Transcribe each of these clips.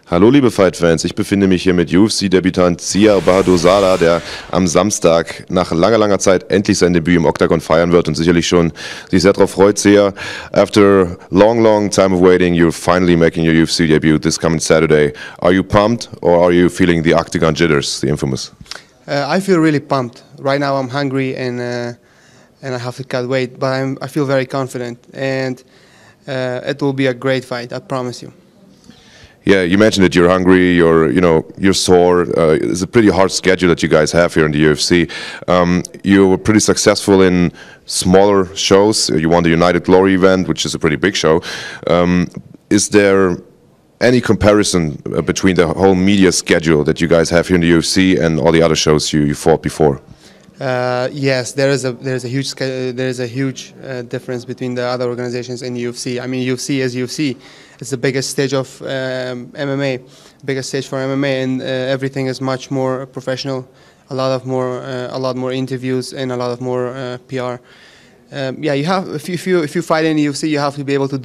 Hallo liebe Fight-Fans, ich befinde mich hier mit UFC-Debütant Siyar Bahadurzada, der am Samstag nach langer Zeit endlich sein Debüt im Octagon feiern wird und sicherlich schon sich sehr darauf freut. Siyar, after long time of waiting, you're finally making your UFC debut this coming Saturday. Are you pumped or are you feeling the Octagon jitters, the infamous? I feel really pumped. Right now I'm hungry and I have to cut weight, but I feel very confident and it will be a great fight, I promise you. Yeah, you mentioned that you're hungry, you're sore. It's a pretty hard schedule that you guys have here in the UFC. You were pretty successful in smaller shows. You won the United Glory event, which is a pretty big show. Is there any comparison between the whole media schedule that you guys have here in the UFC and all the other shows you fought before? Yes, there is a huge difference between the other organizations and UFC. I mean, UFC is UFC. It's the biggest stage of MMA, biggest stage for MMA, and everything is much more professional. A lot more interviews and a lot of more PR. Yeah, you have if you fight in the UFC, you have to be able to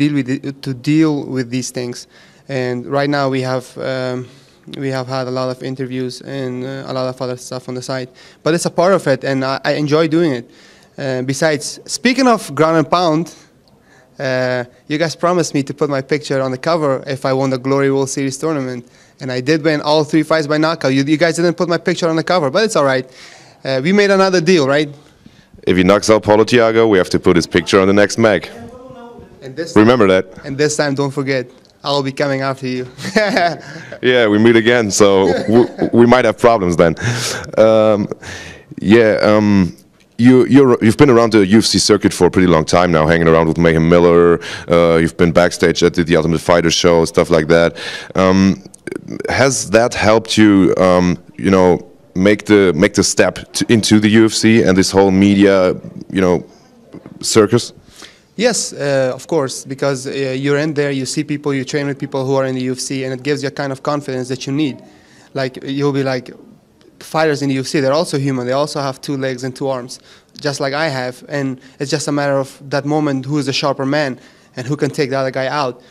deal with these things. And right now we have had a lot of interviews and a lot of other stuff on the side, but it's a part of it, and I enjoy doing it. Besides, speaking of ground and pound, you guys promised me to put my picture on the cover if I won the Glory World Series tournament, and I did win all 3 fights by knockout. You guys didn't put my picture on the cover, but it's all right. We made another deal, right? If he knocks out Paulo Thiago, we have to put his picture on the next mag. Remember that. And this time, don't forget, I'll be coming after you. Yeah, we meet again, so we might have problems then. You've been around the UFC circuit for a pretty long time now, hanging around with Mayhem Miller. You've been backstage at the Ultimate Fighter show, stuff like that. Has that helped you, make the step into the UFC and this whole media, circus? Yes, of course, because you're in there, you see people, you train with people who are in the UFC, and it gives you a kind of confidence that you need. Like, you'll be like, fighters in the UFC, they're also human, they also have 2 legs and 2 arms, just like I have, and it's just a matter of that moment, who is the sharper man, and who can take the other guy out.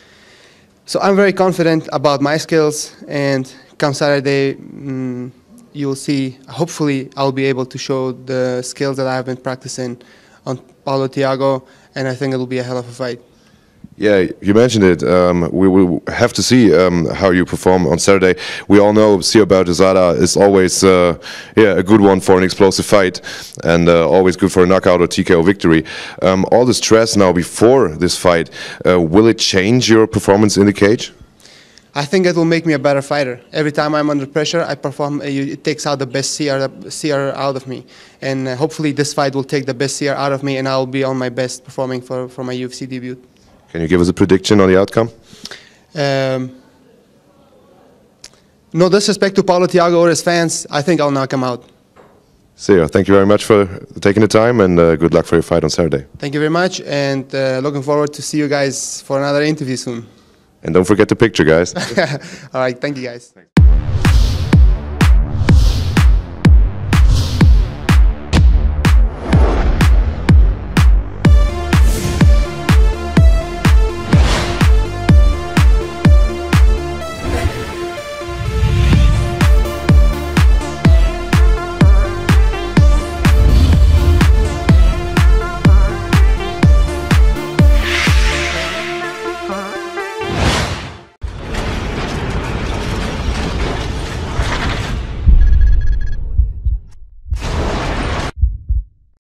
So I'm very confident about my skills, and come Saturday, you'll see, hopefully I'll be able to show the skills that I've been practicing on Paulo Thiago, and I think it'll be a hell of a fight. Yeah, you mentioned it. We will have to see how you perform on Saturday. We all know Siyar Bahadurzada is always a good one for an explosive fight, and always good for a knockout or TKO victory. All the stress now before this fight, will it change your performance in the cage? I think it will make me a better fighter. Every time I'm under pressure, I perform. It takes out the best Siyar out of me, and hopefully this fight will take the best Siyar out of me, and I'll be on my best performing for my UFC debut. Can you give us a prediction on the outcome? No disrespect to Paulo Thiago or his fans, I think I'll knock him out. Siyar, thank you very much for taking the time, and good luck for your fight on Saturday. Thank you very much, and looking forward to see you guys for another interview soon. And don't forget the picture, guys. All right, thank you guys. Thanks.